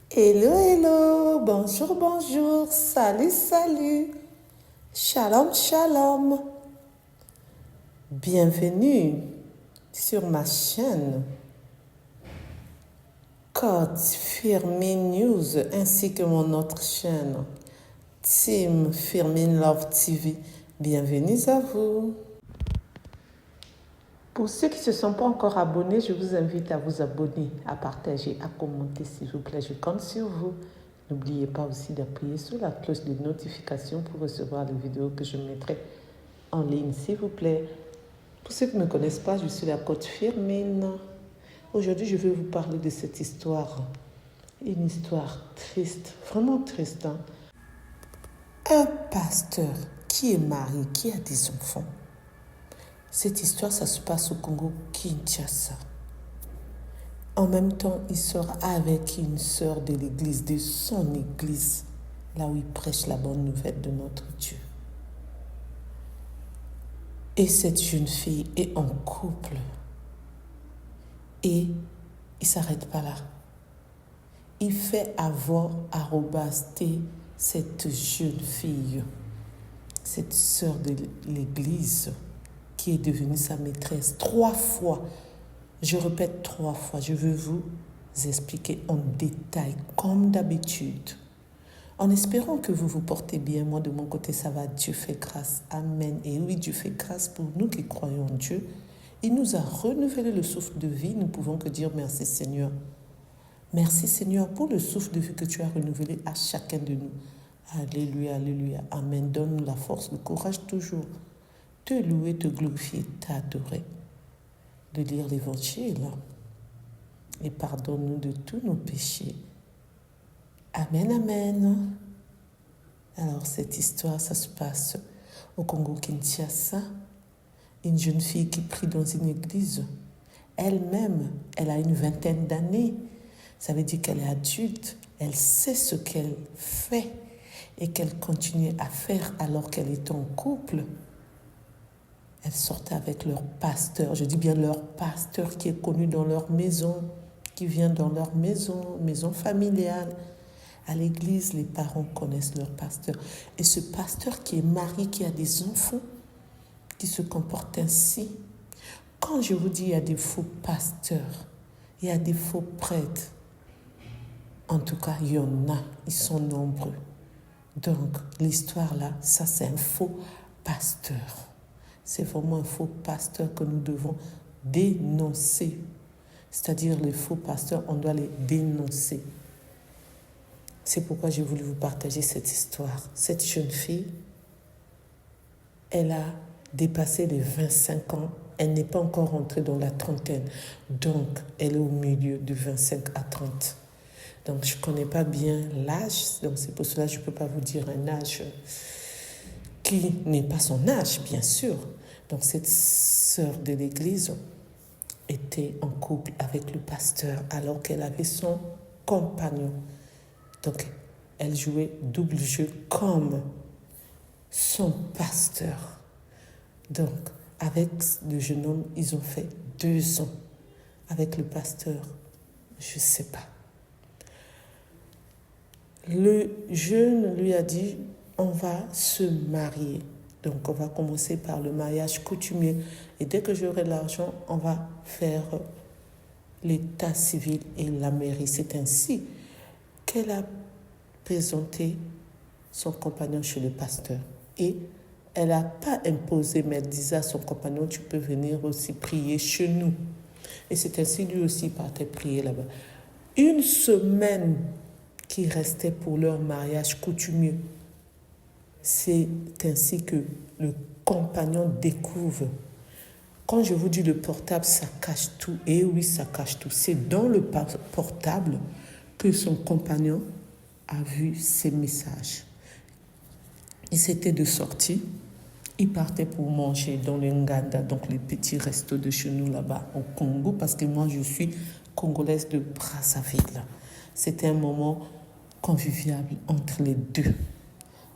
Hello, hello, bonjour, bonjour, salut, salut, shalom, shalom. Bienvenue sur ma chaîne Code Firmin News ainsi que mon autre chaîne Team Firmin Love TV. Bienvenue à vous. Pour ceux qui ne se sont pas encore abonnés, je vous invite à vous abonner, à partager, à commenter s'il vous plaît. Je compte sur vous. N'oubliez pas aussi d'appuyer sur la cloche de notification pour recevoir les vidéos que je mettrai en ligne, s'il vous plaît. Pour ceux qui ne me connaissent pas, je suis la coach Firmin. Aujourd'hui, je vais vous parler de cette histoire. Une histoire triste, vraiment triste. Un pasteur qui est marié, qui a des enfants. Cette histoire, ça se passe au Congo-Kinshasa. En même temps, il sort avec une sœur de l'église, de son église, là où il prêche la bonne nouvelle de notre Dieu. Et cette jeune fille est en couple. Et il ne s'arrête pas là. Il fait avoir arrobasté cette jeune fille, cette sœur de l'église, qui est devenue sa maîtresse 3 fois. Je répète 3 fois. Je veux vous expliquer en détail, comme d'habitude. En espérant que vous vous portez bien, moi de mon côté ça va, Dieu fait grâce, amen. Et oui, Dieu fait grâce pour nous qui croyons en Dieu. Il nous a renouvelé le souffle de vie, nous pouvons que dire merci Seigneur. Merci Seigneur pour le souffle de vie que tu as renouvelé à chacun de nous. Alléluia, alléluia, amen. Donne-nous la force, le courage toujours, te louer, te glorifier, t'adorer, de lire l'évangile et pardonne-nous de tous nos péchés. Amen, amen. Alors, cette histoire, ça se passe au Congo-Kinshasa. Une jeune fille qui prie dans une église. Elle-même, elle a une 20aine d'années. Ça veut dire qu'elle est adulte. Elle sait ce qu'elle fait et qu'elle continue à faire alors qu'elle est en couple. Elle sortait avec leur pasteur. Je dis bien leur pasteur qui est connu dans leur maison, qui vient dans leur maison familiale. À l'église, les parents connaissent leur pasteur. Et ce pasteur qui est marié, qui a des enfants, qui se comporte ainsi. Quand je vous dis il y a des faux pasteurs, il y a des faux prêtres, en tout cas, il y en a, ils sont nombreux. Donc, l'histoire là, ça c'est un faux pasteur. C'est vraiment un faux pasteur que nous devons dénoncer. C'est-à-dire les faux pasteurs, on doit les dénoncer. C'est pourquoi j'ai voulu vous partager cette histoire. Cette jeune fille, elle a dépassé les 25 ans. Elle n'est pas encore entrée dans la trentaine. Donc, elle est au milieu de 25 à 30. Donc, je ne connais pas bien l'âge. Donc, c'est pour cela que je ne peux pas vous dire un âge qui n'est pas son âge, bien sûr. Donc, cette sœur de l'église était en couple avec le pasteur alors qu'elle avait son compagnon. Donc, elle jouait double jeu comme son pasteur. Donc, avec le jeune homme, ils ont fait 2 ans. Avec le pasteur, je ne sais pas. Le jeune lui a dit, on va se marier. Donc, on va commencer par le mariage coutumier. Et dès que j'aurai l'argent, on va faire l'état civil et la mairie. C'est ainsi qu'elle a présenté son compagnon chez le pasteur. Et elle n'a pas imposé, mais elle disait à son compagnon, tu peux venir aussi prier chez nous. Et c'est ainsi lui aussi partait prier là-bas. 1 semaine qui restait pour leur mariage coutumier. C'est ainsi que le compagnon découvre. Quand je vous dis le portable, ça cache tout. Et oui, ça cache tout. C'est dans le portable que son compagnon a vu ces messages. Il s'était de sortie. Il partait pour manger dans le Nganda, donc les petits restos de chez nous là-bas au Congo, parce que moi je suis congolaise de Brazzaville. C'était un moment convivial entre les deux.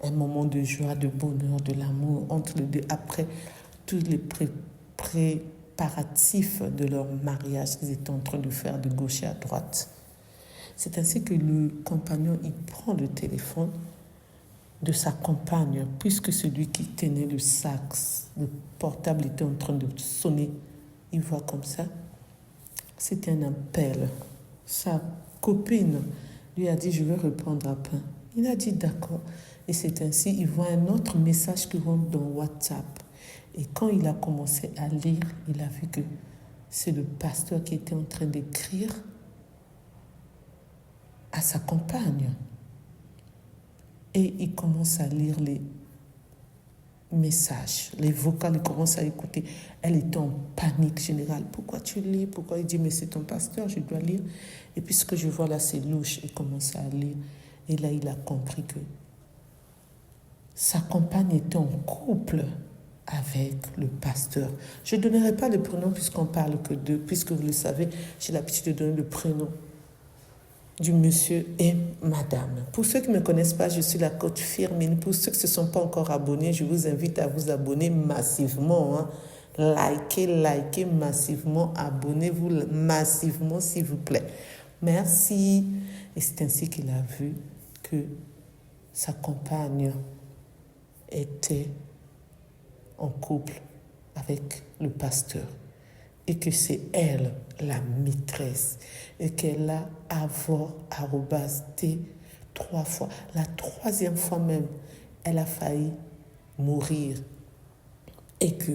Un moment de joie, de bonheur, de l'amour entre les deux. Après tous les préparatifs de leur mariage qu'ils étaient en train de faire de gauche à droite. C'est ainsi que le compagnon, il prend le téléphone de sa compagne, puisque celui qui tenait le sac, le portable était en train de sonner. Il voit comme ça, c'était un appel. Sa copine lui a dit, je vais répondre après. Il a dit d'accord. Et c'est ainsi, il voit un autre message qui rentre dans WhatsApp. Et quand il a commencé à lire, il a vu que c'est le pasteur qui était en train d'écrire à sa compagne. Et il commence à lire les messages, les vocales, il commence à écouter. Elle était en panique générale. Pourquoi tu lis? Pourquoi? Il dit, mais c'est ton pasteur, je dois lire. Et puis ce que je vois là, c'est louche. Il commence à lire. Et là, il a compris que sa compagne était en couple avec le pasteur. Je ne donnerai pas le prénom puisqu'on parle que d'eux. Puisque vous le savez, j'ai l'habitude de donner le prénom du monsieur et madame. Pour ceux qui ne me connaissent pas, je suis la coach Firmine. Pour ceux qui ne se sont pas encore abonnés, je vous invite à vous abonner massivement. Likez massivement, abonnez-vous massivement s'il vous plaît. Merci. Et c'est ainsi qu'il a vu que sa compagne était en couple avec le pasteur. Et que c'est elle, la maîtresse, et qu'elle a avorté 3 fois. La 3e fois même, elle a failli mourir. Et que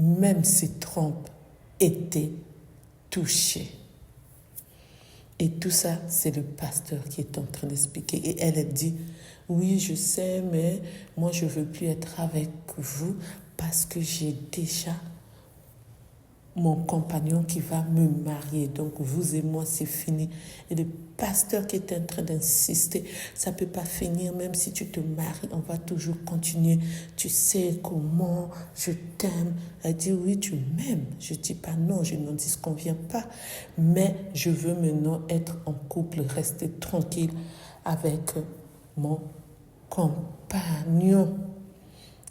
même ses trompes étaient touchées. Et tout ça, c'est le pasteur qui est en train d'expliquer. Et elle a dit, oui, je sais, mais moi, je ne veux plus être avec vous parce que j'ai déjà mon compagnon qui va me marier. Donc, vous et moi, c'est fini. Et le pasteur qui est en train d'insister, ça ne peut pas finir, même si tu te maries, on va toujours continuer. Tu sais comment je t'aime. Elle dit, oui, tu m'aimes. Je ne dis pas non, je n'en disconviens pas. Mais je veux maintenant être en couple, rester tranquille avec mon compagnon.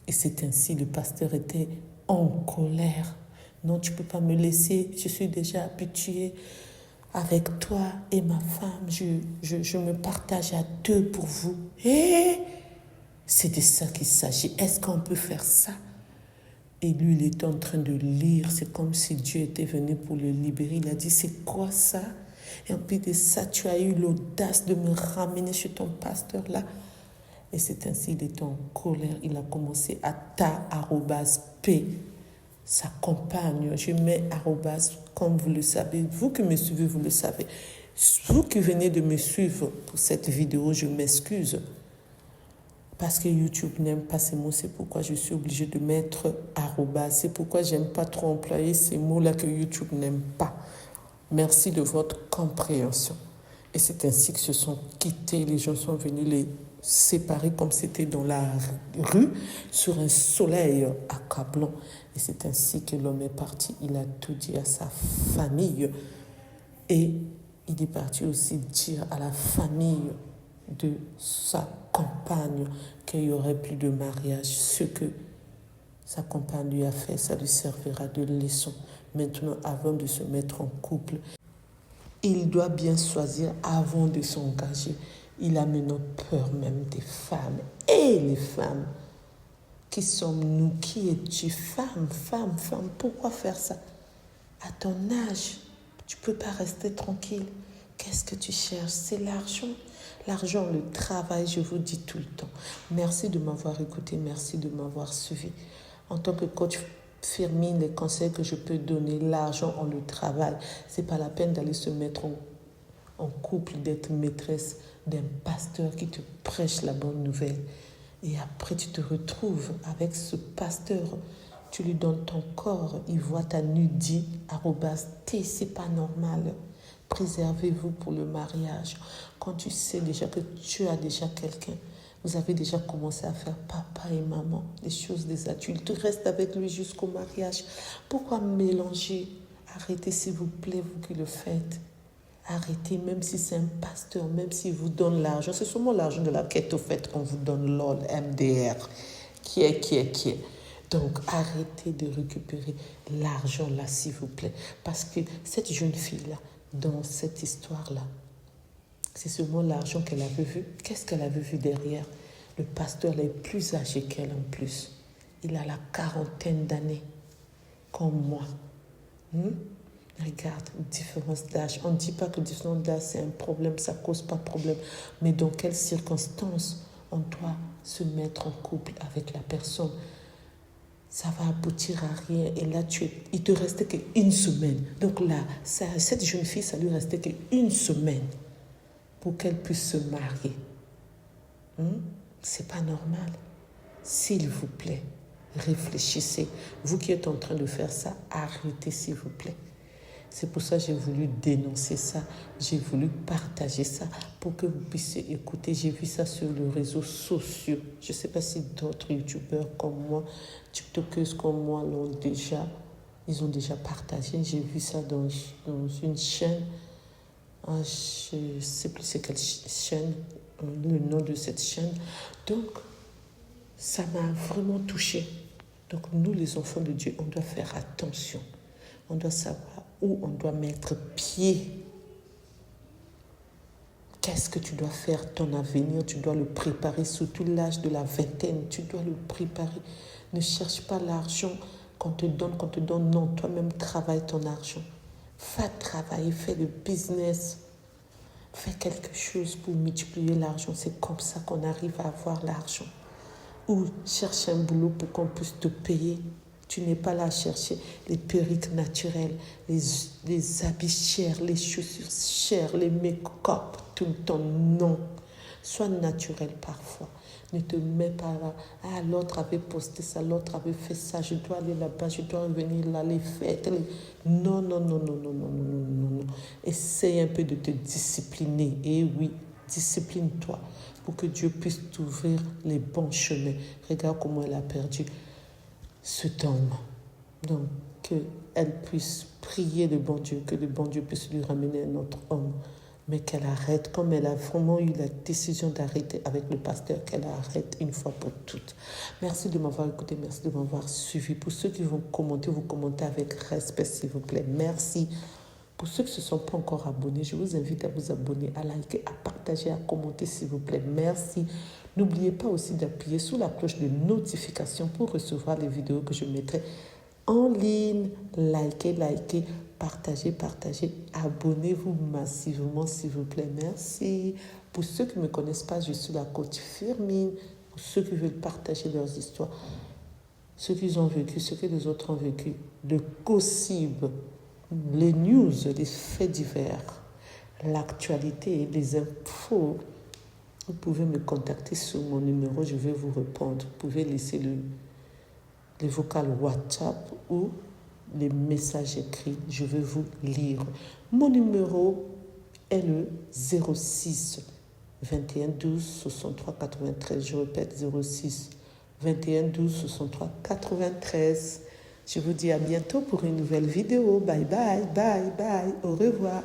Et c'est ainsi, le pasteur était en colère. Non, tu ne peux pas me laisser, je suis déjà habituée avec toi et ma femme. Je me partage à 2 pour vous. Et c'est de ça qu'il s'agit. Est-ce qu'on peut faire ça? Et lui, il était en train de lire. C'est comme si Dieu était venu pour le libérer. Il a dit, c'est quoi ça? Et en plus de ça, tu as eu l'audace de me ramener chez ton pasteur là. Et c'est ainsi, il était en colère. Il a commencé à @p. Sa compagne, je mets arrobas, comme vous le savez, vous qui me suivez, vous le savez. Vous qui venez de me suivre pour cette vidéo, je m'excuse. Parce que YouTube n'aime pas ces mots, c'est pourquoi je suis obligée de mettre arrobas. C'est pourquoi j'aime pas trop employer ces mots-là que YouTube n'aime pas. Merci de votre compréhension. Et c'est ainsi que se sont quittés, les gens sont venus les séparer comme c'était dans la rue, sur un soleil accablant. Et c'est ainsi que l'homme est parti. Il a tout dit à sa famille. Et il est parti aussi dire à la famille de sa compagne qu'il n'y aurait plus de mariage. Ce que sa compagne lui a fait, ça lui servira de leçon. Maintenant, avant de se mettre en couple, il doit bien choisir avant de s'engager. Il a maintenant peur même des femmes. Et les femmes, qui sommes-nous? Qui es-tu? Femme. Pourquoi faire ça? À ton âge, tu ne peux pas rester tranquille. Qu'est-ce que tu cherches? C'est l'argent. L'argent, le travail, je vous dis tout le temps. Merci de m'avoir écouté, merci de m'avoir suivi. En tant que coach Firmine, les conseils que je peux donner, l'argent, on le travaille. Ce n'est pas la peine d'aller se mettre en couple, d'être maîtresse d'un pasteur qui te prêche la bonne nouvelle. Et après, tu te retrouves avec ce pasteur. Tu lui donnes ton corps. Il voit ta nudie, @t. C'est pas normal. Préservez-vous pour le mariage. Quand tu sais déjà que tu as déjà quelqu'un, vous avez déjà commencé à faire papa et maman, les choses des adultes. Reste avec lui jusqu'au mariage. Pourquoi mélanger? Arrêtez s'il vous plaît, vous qui le faites. Arrêtez, même si c'est un pasteur, même s'il vous donne l'argent. C'est seulement l'argent de la quête au fait qu'on vous donne LOL, MDR. Qui est. Donc, arrêtez de récupérer l'argent là, s'il vous plaît. Parce que cette jeune fille-là, dans cette histoire-là, C'est sûrement l'argent qu'elle avait vu. Qu'est-ce qu'elle avait vu derrière? Le pasteur est plus âgé qu'elle en plus. Il a la quarantaine d'années, comme moi. Regarde, différence d'âge. On ne dit pas que différence d'âge, c'est un problème, ça ne cause pas de problème. Mais dans quelles circonstances on doit se mettre en couple avec la personne? Ça va aboutir à rien. Et là, il te restait qu'une semaine. Donc là, cette jeune fille, ça lui restait qu'une semaine pour qu'elle puisse se marier. C'est pas normal. S'il vous plaît, réfléchissez. Vous qui êtes en train de faire ça, arrêtez s'il vous plaît. C'est pour ça que j'ai voulu dénoncer ça. J'ai voulu partager ça pour que vous puissiez écouter. J'ai vu ça sur les réseaux sociaux. Je ne sais pas si d'autres youtubeurs comme moi, tiktokeuses comme moi ils ont déjà partagé. J'ai vu ça dans une chaîne. Je ne sais plus c'est quelle chaîne, le nom de cette chaîne. Donc, ça m'a vraiment touchée. Donc, nous, les enfants de Dieu, on doit faire attention. On doit savoir où on doit mettre pied. Qu'est-ce que tu dois faire? Ton avenir, tu dois le préparer, surtout l'âge de la vingtaine. Tu dois le préparer. Ne cherche pas l'argent qu'on te donne. Non, toi-même, travaille ton argent. Va travailler, fais le business. Fais quelque chose pour multiplier l'argent. C'est comme ça qu'on arrive à avoir l'argent. Ou cherche un boulot pour qu'on puisse te payer. Tu n'es pas là à chercher les perruques naturelles, les habits chers, les chaussures chères, les make-up tout le temps. Non. Sois naturel parfois. Ne te mets pas là. Ah, l'autre avait posté ça, l'autre avait fait ça. Je dois aller là-bas, je dois revenir là, les fêtes. Non. Essaye un peu de te discipliner. Et oui, discipline-toi pour que Dieu puisse t'ouvrir les bons chemins. Regarde comment elle a perdu cet homme. Donc, qu'elle puisse prier le bon Dieu, que le bon Dieu puisse lui ramener un autre homme. Mais qu'elle arrête, comme elle a vraiment eu la décision d'arrêter avec le pasteur, qu'elle arrête une fois pour toutes. Merci de m'avoir écouté, merci de m'avoir suivi. Pour ceux qui vont commenter, vous commentez avec respect, s'il vous plaît. Merci. Pour ceux qui ne se sont pas encore abonnés, je vous invite à vous abonner, à liker, à partager, à commenter, s'il vous plaît. Merci. N'oubliez pas aussi d'appuyer sur la cloche de notification pour recevoir les vidéos que je mettrai en ligne. Likez, partagez. Abonnez-vous massivement, s'il vous plaît. Merci. Pour ceux qui ne me connaissent pas, je suis la coach Firmine. Pour ceux qui veulent partager leurs histoires, ce qu'ils ont vécu, ce que les autres ont vécu, le possible, les news, les faits divers, l'actualité, les infos. Vous pouvez me contacter sur mon numéro, je vais vous répondre. Vous pouvez laisser les vocales WhatsApp ou les messages écrits, je vais vous lire. Mon numéro est le 06 21 12 63 93. Je répète, 06 21 12 63 93. Je vous dis à bientôt pour une nouvelle vidéo. Bye. Au revoir.